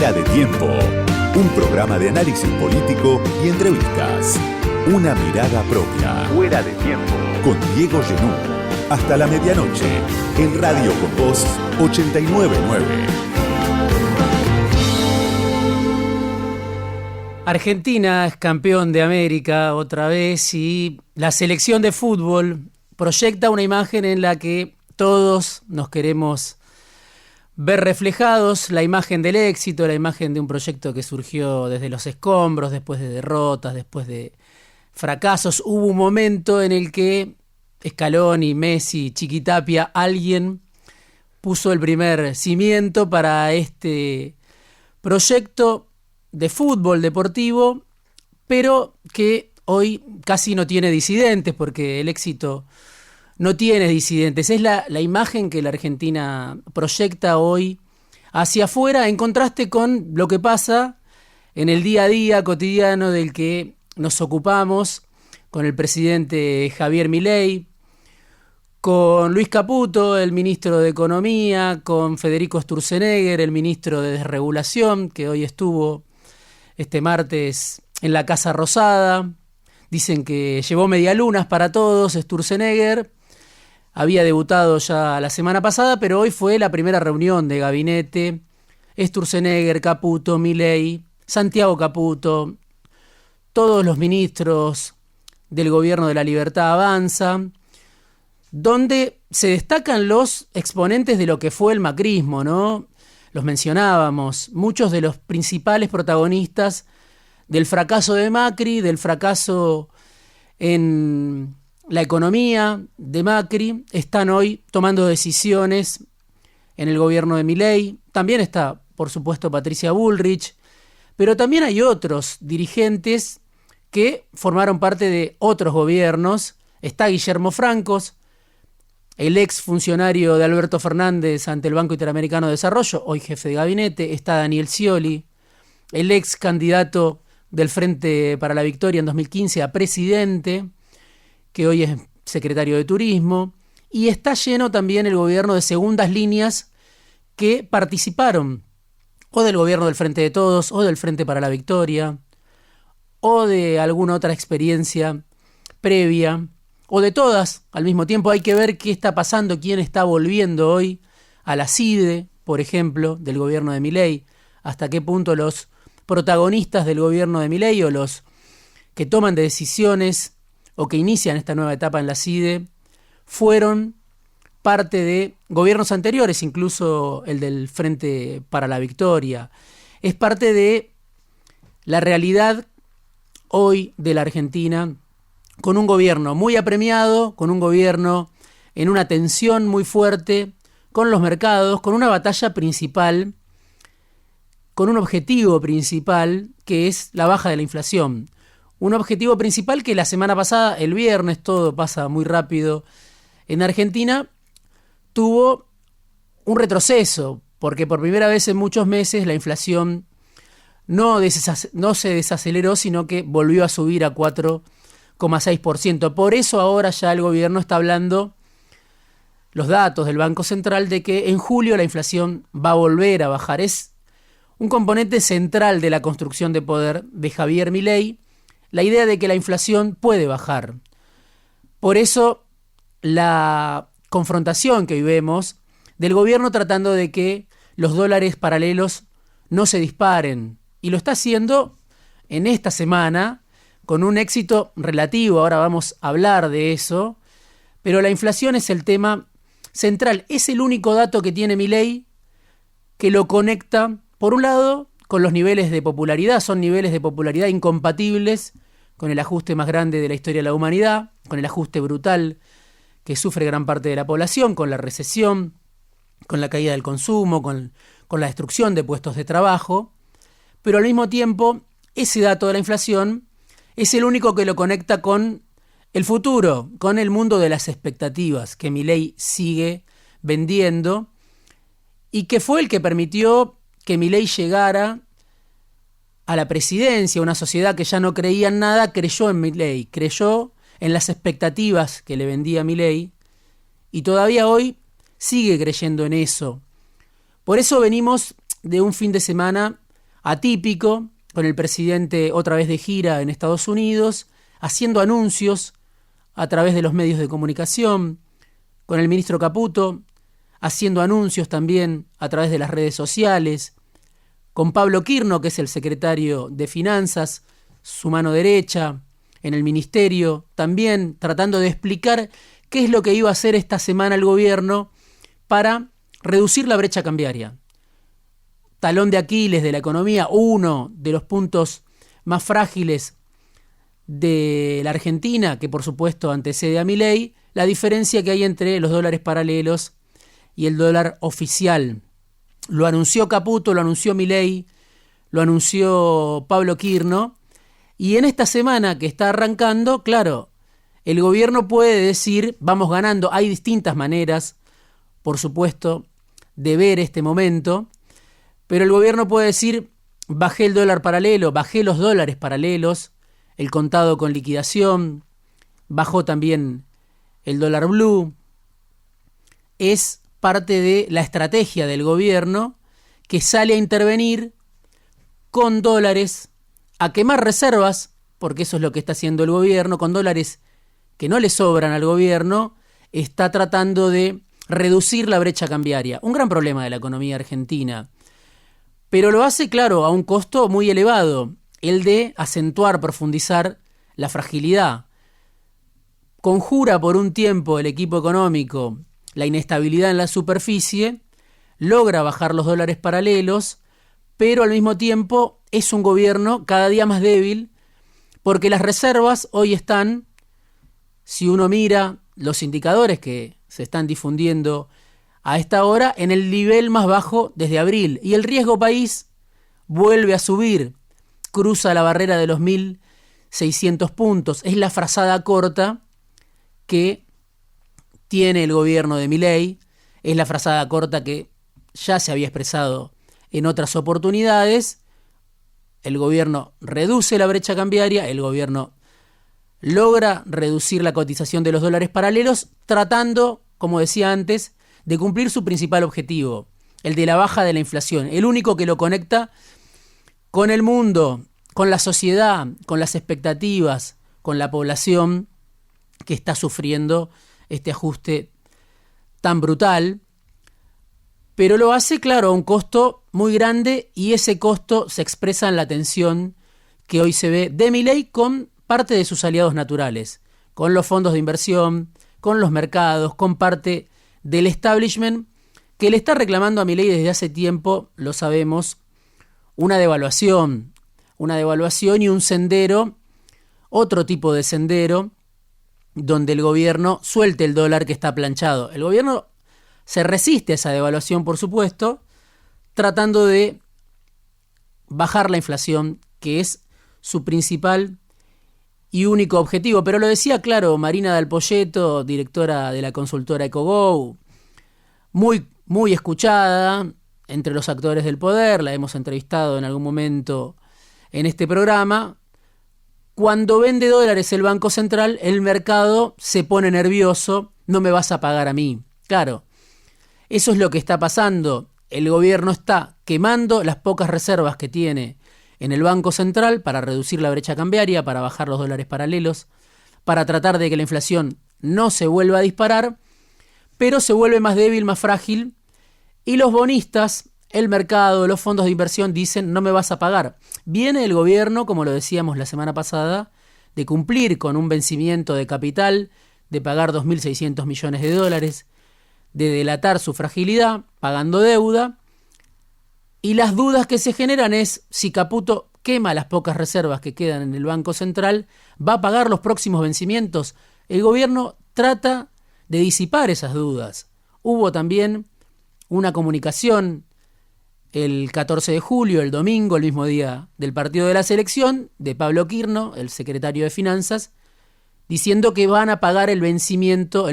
Fuera de Tiempo, un programa de análisis político y entrevistas. Una mirada propia. Fuera de Tiempo. Con Diego Genú. Hasta la medianoche. En Radio Con Voz 899. Argentina es campeón de América otra vez y la selección de fútbol proyecta una imagen en la que todos nos queremos ver reflejados, la imagen del éxito, la imagen de un proyecto que surgió desde los escombros, después de derrotas, después de fracasos. Hubo un momento en el que Scaloni, Messi, Chiquitapia, alguien puso el primer cimiento para este proyecto de fútbol deportivo, pero que hoy casi no tiene disidentes, porque el éxito no tiene disidentes. Es la imagen que la Argentina proyecta hoy hacia afuera, en contraste con lo que pasa en el día a día cotidiano del que nos ocupamos, con el presidente Javier Milei, con Luis Caputo, el ministro de Economía, con Federico Sturzenegger, el ministro de Desregulación, que hoy estuvo este martes en la Casa Rosada. Dicen que llevó medialunas para todos. Sturzenegger había debutado ya la semana pasada, pero hoy fue la primera reunión de gabinete. Sturzenegger, Caputo, Milei, Santiago Caputo, todos los ministros del Gobierno de la Libertad Avanza, donde se destacan los exponentes de lo que fue el macrismo, ¿no? Los mencionábamos, muchos de los principales protagonistas del fracaso de Macri, del fracaso en la economía de Macri, están hoy tomando decisiones en el gobierno de Milei. También está, por supuesto, Patricia Bullrich, pero también hay otros dirigentes que formaron parte de otros gobiernos. Está Guillermo Francos, el ex funcionario de Alberto Fernández ante el Banco Interamericano de Desarrollo, hoy jefe de gabinete. Está Daniel Scioli, el ex candidato del Frente para la Victoria en 2015 a presidente, que hoy es secretario de Turismo. Y está lleno también el gobierno de segundas líneas que participaron o del gobierno del Frente de Todos, o del Frente para la Victoria, o de alguna otra experiencia previa, o de todas al mismo tiempo. Hay que ver qué está pasando, quién está volviendo hoy a la CIDE, por ejemplo, del gobierno de Milei, hasta qué punto los protagonistas del gobierno de Milei o los que toman decisiones o que inician esta nueva etapa en la CIDE fueron parte de gobiernos anteriores, incluso el del Frente para la Victoria. Es parte de la realidad hoy de la Argentina, con un gobierno muy apremiado, con un gobierno en una tensión muy fuerte con los mercados, con una batalla principal, con un objetivo principal que es la baja de la inflación. Un objetivo principal que la semana pasada, el viernes, todo pasa muy rápido en Argentina, tuvo un retroceso, porque por primera vez en muchos meses la inflación no se desaceleró, sino que volvió a subir a 4,6%. Por eso ahora ya el gobierno está hablando, los datos del Banco Central, de que en julio la inflación va a volver a bajar. Es un componente central de la construcción de poder de Javier Milei, la idea de que la inflación puede bajar. Por eso la confrontación que hoy vemos del gobierno tratando de que los dólares paralelos no se disparen. Y lo está haciendo en esta semana con un éxito relativo. Ahora vamos a hablar de eso. Pero la inflación es el tema central. Es el único dato que tiene Milei que lo conecta, por un lado, con los niveles de popularidad. Son niveles de popularidad incompatibles con el ajuste más grande de la historia de la humanidad, con el ajuste brutal que sufre gran parte de la población, con la recesión, con la caída del consumo, con la destrucción de puestos de trabajo. Pero al mismo tiempo, ese dato de la inflación es el único que lo conecta con el futuro, con el mundo de las expectativas que Milei sigue vendiendo y que fue el que permitió que Milei llegara a la presidencia. Una sociedad que ya no creía en nada creyó en Milei, creyó en las expectativas que le vendía Milei y todavía hoy sigue creyendo en eso. Por eso venimos de un fin de semana atípico, con el presidente otra vez de gira en Estados Unidos, haciendo anuncios a través de los medios de comunicación, con el ministro Caputo, haciendo anuncios también a través de las redes sociales, con Pablo Quirno, que es el secretario de Finanzas, su mano derecha en el ministerio, también tratando de explicar qué es lo que iba a hacer esta semana el gobierno para reducir la brecha cambiaria. Talón de Aquiles de la economía, uno de los puntos más frágiles de la Argentina, que por supuesto antecede a Milei, la diferencia que hay entre los dólares paralelos y el dólar oficial. Lo anunció Caputo, lo anunció Milei, lo anunció Pablo Quirno, y en esta semana que está arrancando, claro, el gobierno puede decir, vamos ganando. Hay distintas maneras, por supuesto, de ver este momento, pero el gobierno puede decir, bajé el dólar paralelo, bajé los dólares paralelos, el contado con liquidación, bajó también el dólar blue. Es parte de la estrategia del gobierno que sale a intervenir con dólares, a quemar reservas, porque eso es lo que está haciendo el gobierno, con dólares que no le sobran al gobierno, está tratando de reducir la brecha cambiaria. Un gran problema de la economía argentina. Pero lo hace, claro, a un costo muy elevado, el de acentuar, profundizar la fragilidad. Conjura por un tiempo el equipo económico la inestabilidad en la superficie, logra bajar los dólares paralelos, pero al mismo tiempo es un gobierno cada día más débil, porque las reservas hoy están, si uno mira los indicadores que se están difundiendo a esta hora, en el nivel más bajo desde abril, y el riesgo país vuelve a subir, cruza la barrera de los 1.600 puntos. Es la frazada corta que tiene el gobierno de Milei, es la frazada corta que ya se había expresado en otras oportunidades. El gobierno reduce la brecha cambiaria, el gobierno logra reducir la cotización de los dólares paralelos, tratando, como decía antes, de cumplir su principal objetivo, el de la baja de la inflación, el único que lo conecta con el mundo, con la sociedad, con las expectativas, con la población que está sufriendo este ajuste tan brutal, pero lo hace, claro, a un costo muy grande, y ese costo se expresa en la tensión que hoy se ve de Milei con parte de sus aliados naturales, con los fondos de inversión, con los mercados, con parte del establishment que le está reclamando a Milei desde hace tiempo, lo sabemos, una devaluación y un sendero, otro tipo de sendero, donde el gobierno suelte el dólar que está planchado. El gobierno se resiste a esa devaluación, por supuesto, tratando de bajar la inflación, que es su principal y único objetivo. Pero lo decía, claro, Marina Dal Poyetto, directora de la consultora EcoGo, muy escuchada entre los actores del poder, la hemos entrevistado en algún momento en este programa. Cuando vende dólares el Banco Central, el mercado se pone nervioso, no me vas a pagar a mí. Claro, eso es lo que está pasando. El gobierno está quemando las pocas reservas que tiene en el Banco Central para reducir la brecha cambiaria, para bajar los dólares paralelos, para tratar de que la inflación no se vuelva a disparar, pero se vuelve más débil, más frágil, y los bonistas, el mercado, los fondos de inversión dicen no me vas a pagar. Viene el gobierno, como lo decíamos la semana pasada, de cumplir con un vencimiento de capital, de pagar 2.600 millones de dólares, de delatar su fragilidad, pagando deuda, y las dudas que se generan es si Caputo quema las pocas reservas que quedan en el Banco Central, ¿va a pagar los próximos vencimientos? El gobierno trata de disipar esas dudas. Hubo también una comunicación el 14 de julio, el domingo, el mismo día del partido de la selección, de Pablo Quirno, el secretario de Finanzas, diciendo que van a pagar el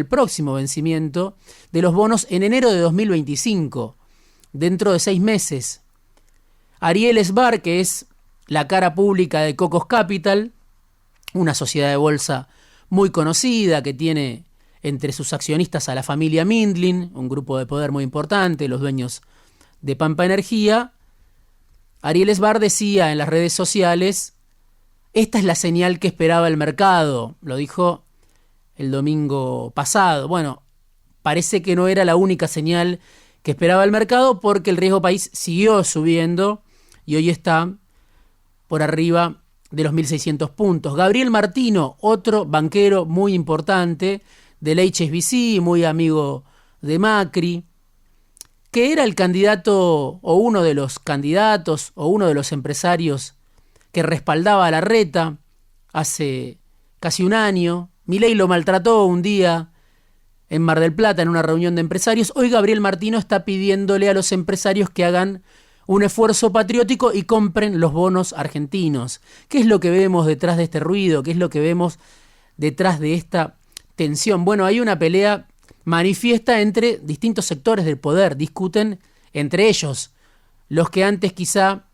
próximo vencimiento de los bonos en enero de 2025, dentro de 6 meses. Ariel Sbar, que es la cara pública de Cocos Capital, una sociedad de bolsa muy conocida que tiene entre sus accionistas a la familia Mindlin, un grupo de poder muy importante, los dueños de Pampa Energía, Ariel Sbar decía en las redes sociales: esta es la señal que esperaba el mercado. Lo dijo el domingo pasado. Bueno, parece que no era la única señal que esperaba el mercado, porque el riesgo país siguió subiendo y hoy está por arriba de los 1.600 puntos. Gabriel Martino, otro banquero muy importante del HSBC, muy amigo de Macri, que era el candidato o uno de los candidatos o uno de los empresarios que respaldaba a Larreta hace casi un año. Milei lo maltrató un día en Mar del Plata en una reunión de empresarios. Hoy Gabriel Martino está pidiéndole a los empresarios que hagan un esfuerzo patriótico y compren los bonos argentinos. ¿Qué es lo que vemos detrás de este ruido? ¿Qué es lo que vemos detrás de esta tensión? Bueno, hay una pelea manifiesta entre distintos sectores del poder. Discuten entre ellos. Los que antes quizá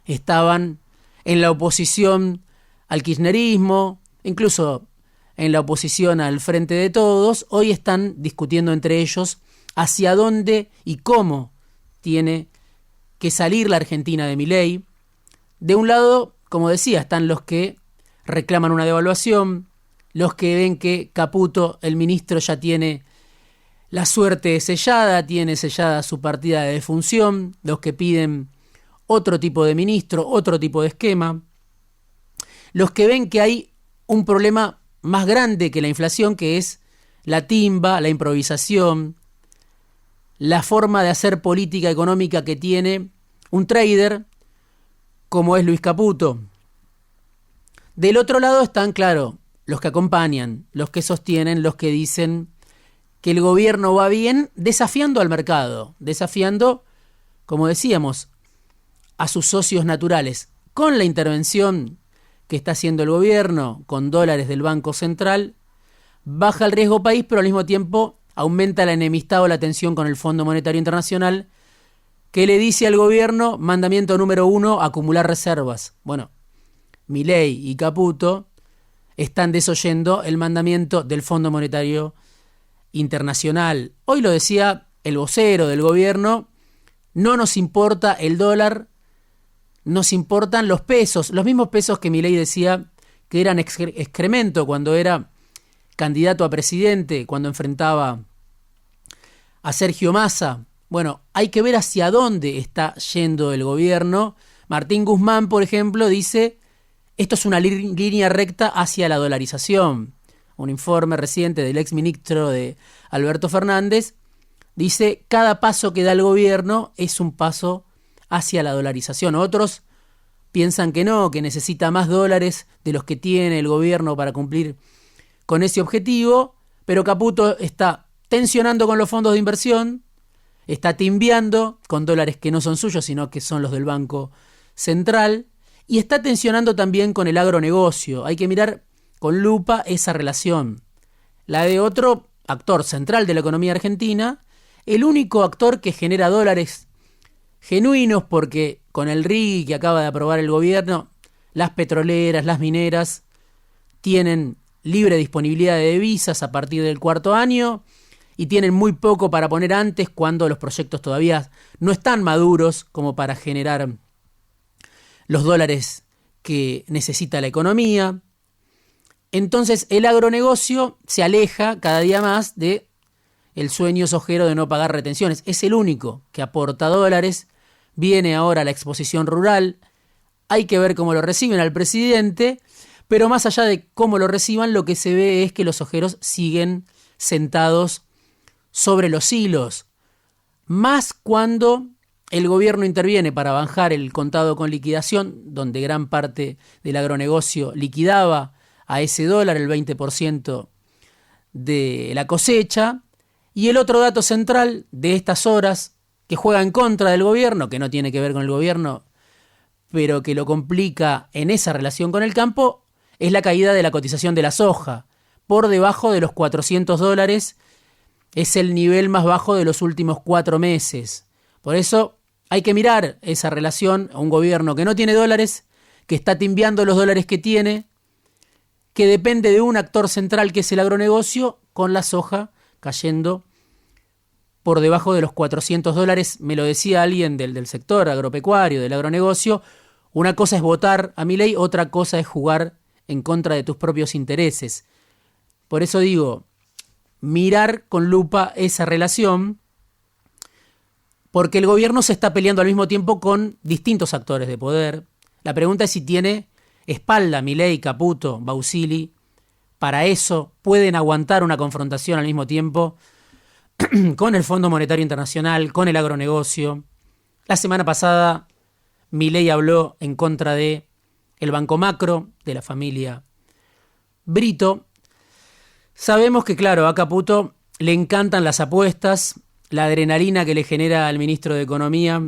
estaban en la oposición al kirchnerismo, incluso en la oposición al Frente de Todos, hoy están discutiendo entre ellos hacia dónde y cómo tiene que salir la Argentina de Milei. De un lado, como decía, están los que reclaman una devaluación, los que ven que Caputo, el ministro, ya tiene la suerte sellada, tiene sellada su partida de defunción, los que piden otro tipo de ministro, otro tipo de esquema, los que ven que hay un problema más grande que la inflación, que es la timba, la improvisación, la forma de hacer política económica que tiene un trader como es Luis Caputo. Del otro lado están, claro, los que acompañan, los que sostienen, los que dicen que el gobierno va bien, desafiando al mercado, desafiando, como decíamos, a sus socios naturales, con la intervención que está haciendo el gobierno, con dólares del Banco Central. Baja el riesgo país, pero al mismo tiempo aumenta la enemistad o la tensión con el Fondo Monetario Internacional, que le dice al gobierno: mandamiento número 1, acumular reservas. Bueno, Milei y Caputo están desoyendo el mandamiento del Fondo Monetario Internacional. Hoy lo decía el vocero del gobierno: no nos importa el dólar, nos importan los pesos, los mismos pesos que Milei decía que eran excremento cuando era candidato a presidente, cuando enfrentaba a Sergio Massa. Bueno, hay que ver hacia dónde está yendo el gobierno. Martín Guzmán, por ejemplo, dice: esto es una línea recta hacia la dolarización. Un informe reciente del exministro de Alberto Fernández dice: cada paso que da el gobierno es un paso hacia la dolarización. Otros piensan que no, que necesita más dólares de los que tiene el gobierno para cumplir con ese objetivo, pero Caputo está tensionando con los fondos de inversión, está timbiando con dólares que no son suyos, sino que son los del Banco Central, y está tensionando también con el agronegocio. Hay que mirar con lupa esa relación, la de otro actor central de la economía argentina, el único actor que genera dólares genuinos, porque con el RIGI que acaba de aprobar el gobierno, las petroleras, las mineras tienen libre disponibilidad de divisas a partir del cuarto año y tienen muy poco para poner antes, cuando los proyectos todavía no están maduros como para generar los dólares que necesita la economía. Entonces el agronegocio se aleja cada día más de el sueño sojero de no pagar retenciones. Es el único que aporta dólares. Viene ahora la exposición rural. Hay que ver cómo lo reciben al presidente, pero más allá de cómo lo reciban, lo que se ve es que los sojeros siguen sentados sobre los hilos. Más cuando el gobierno interviene para bajar el contado con liquidación, donde gran parte del agronegocio liquidaba a ese dólar el 20% de la cosecha. Y el otro dato central de estas horas que juega en contra del gobierno, que no tiene que ver con el gobierno, pero que lo complica en esa relación con el campo, es la caída de la cotización de la soja. Por debajo de los $400, es el nivel más bajo de los últimos 4 meses. Por eso hay que mirar esa relación a un gobierno que no tiene dólares, que está timbiando los dólares que tiene, que depende de un actor central que es el agronegocio, con la soja cayendo por debajo de los $400. Me lo decía alguien del sector agropecuario, del agronegocio. Una cosa es votar a Milei, otra cosa es jugar en contra de tus propios intereses. Por eso digo, mirar con lupa esa relación, porque el gobierno se está peleando al mismo tiempo con distintos actores de poder. La pregunta es si tiene espalda Milei, Caputo, Bausili. Para eso pueden aguantar una confrontación al mismo tiempo con el Fondo Monetario Internacional, con el agronegocio. La semana pasada Milei habló en contra de el Banco Macro, de la familia Brito. Sabemos que, claro, a Caputo le encantan las apuestas, la adrenalina que le genera al ministro de Economía,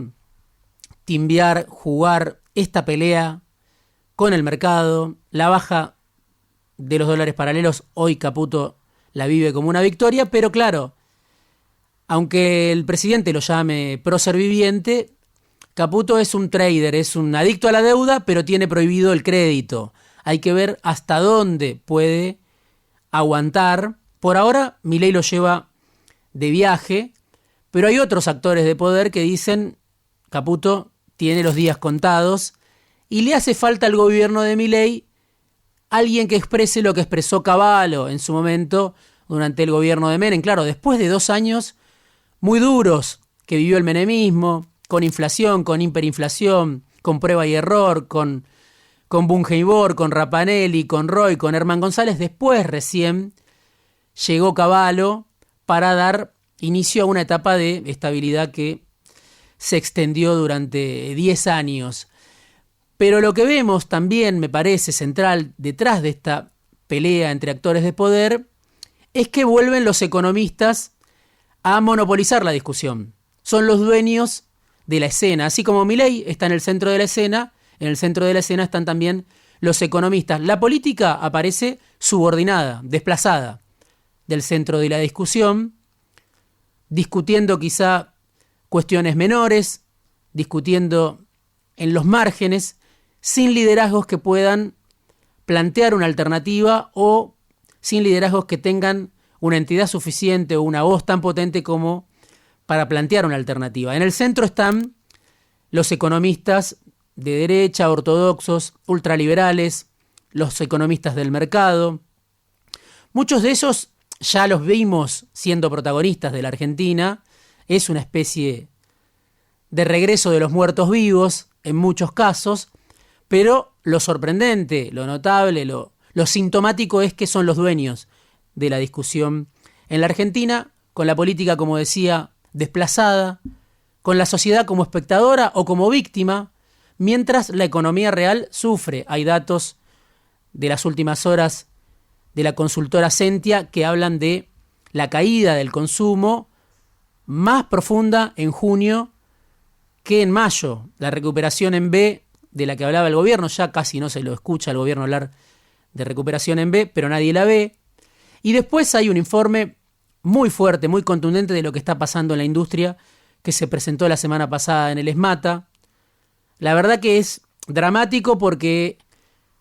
timbiar, jugar esta pelea con el mercado, la baja de los dólares paralelos. Hoy Caputo la vive como una victoria, pero claro, aunque el presidente lo llame prócer viviente, Caputo es un trader, es un adicto a la deuda, pero tiene prohibido el crédito. Hay que ver hasta dónde puede aguantar. Por ahora, Milei lo lleva de viaje, pero hay otros actores de poder que dicen Caputo tiene los días contados y le hace falta al gobierno de Milei alguien que exprese lo que expresó Cavallo en su momento durante el gobierno de Menem. Claro, después de 2 años muy duros que vivió el menemismo, con inflación, con hiperinflación, con prueba y error, con Bunge y Bor, con Rapanelli, con Roy, con Herman González. Después recién llegó Cavallo para dar inicio a una etapa de estabilidad que se extendió durante 10 años. Pero lo que vemos también, me parece central detrás de esta pelea entre actores de poder, es que vuelven los economistas a monopolizar la discusión. Son los dueños de la escena. Así como Milei está en el centro de la escena, en el centro de la escena están también los economistas. La política aparece subordinada, desplazada del centro de la discusión, discutiendo quizá cuestiones menores, discutiendo en los márgenes, sin liderazgos que puedan plantear una alternativa o sin liderazgos que tengan una entidad suficiente o una voz tan potente como para plantear una alternativa. En el centro están los economistas de derecha, ortodoxos, ultraliberales, los economistas del mercado. Muchos de esos ya los vimos siendo protagonistas de la Argentina. Es una especie de regreso de los muertos vivos en muchos casos, pero lo sorprendente, lo notable, lo sintomático es que son los dueños de la discusión en la Argentina, con la política, como decía, desplazada, con la sociedad como espectadora o como víctima, mientras la economía real sufre. Hay datos de las últimas horas de la consultora Sentia que hablan de la caída del consumo más profunda en junio que en mayo. La recuperación en B de la que hablaba el gobierno, ya casi no se lo escucha al gobierno hablar de recuperación en B, pero nadie la ve. Y después hay un informe muy fuerte, muy contundente de lo que está pasando en la industria, que se presentó la semana pasada en el ESMATA. La verdad que es dramático porque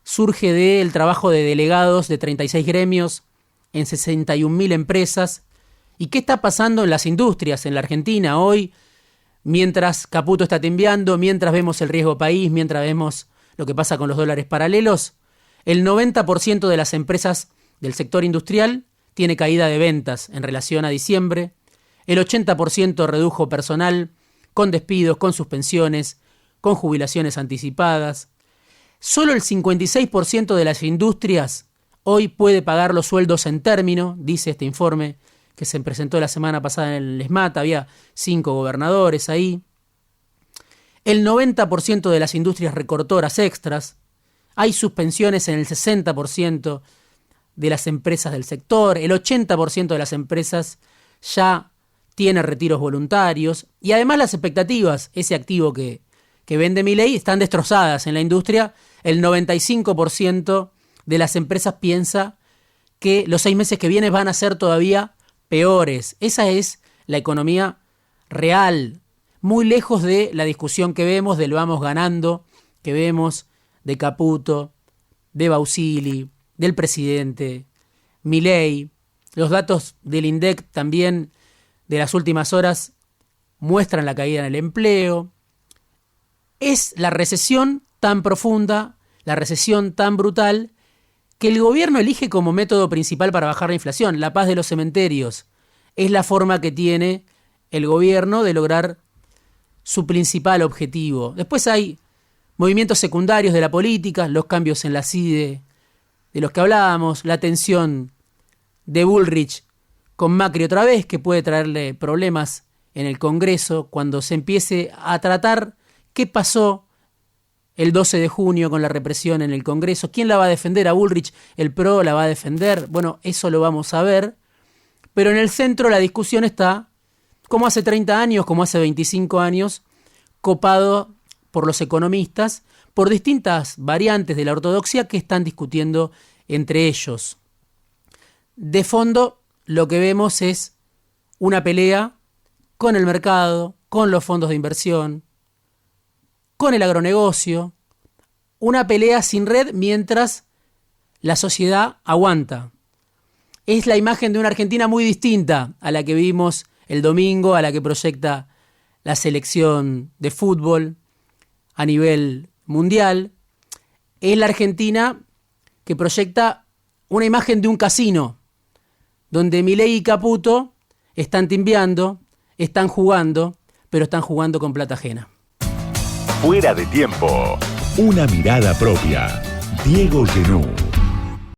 surge del trabajo de delegados de 36 gremios en 61.000 empresas. ¿Y qué está pasando en las industrias en la Argentina hoy? Mientras Caputo está timbiando, mientras vemos el riesgo país, mientras vemos lo que pasa con los dólares paralelos, el 90% de las empresas del sector industrial tiene caída de ventas en relación a diciembre, el 80% redujo personal, con despidos, con suspensiones, con jubilaciones anticipadas. Solo el 56% de las industrias hoy puede pagar los sueldos en término, dice este informe que se presentó la semana pasada en el ESMATA. Había 5 gobernadores ahí. El 90% de las industrias recortó horas extras. Hay suspensiones en el 60% de las empresas del sector. El 80% de las empresas ya tiene retiros voluntarios. Y además las expectativas, ese activo que vende Milei, están destrozadas en la industria. El 95% de las empresas piensa que los 6 meses que vienen van a ser todavía peores. Esa es la economía real, muy lejos de la discusión que vemos del vamos ganando, que vemos de Caputo, de Bausili, del presidente, Milei. Los datos del INDEC también de las últimas horas muestran la caída en el empleo. Es la recesión tan profunda, la recesión tan brutal, que el gobierno elige como método principal para bajar la inflación, la paz de los cementerios. Es la forma que tiene el gobierno de lograr su principal objetivo. Después hay movimientos secundarios de la política, los cambios en la CIDE de los que hablábamos, la tensión de Bullrich con Macri otra vez, que puede traerle problemas en el Congreso cuando se empiece a tratar qué pasó el 12 de junio con la represión en el Congreso. ¿Quién la va a defender? ¿A Bullrich? ¿El PRO la va a defender? Bueno, eso lo vamos a ver. Pero en el centro la discusión está, como hace 30 años, como hace 25 años, copado por los economistas, por distintas variantes de la ortodoxia que están discutiendo entre ellos. De fondo, lo que vemos es una pelea con el mercado, con los fondos de inversión, con el agronegocio, una pelea sin red mientras la sociedad aguanta. Es la imagen de una Argentina muy distinta a la que vimos el domingo, a la que proyecta la selección de fútbol a nivel mundial. Es la Argentina que proyecta una imagen de un casino, donde Milei y Caputo están timbiando, están jugando, pero están jugando con plata ajena. Fuera de tiempo. Una mirada propia. Diego Genú.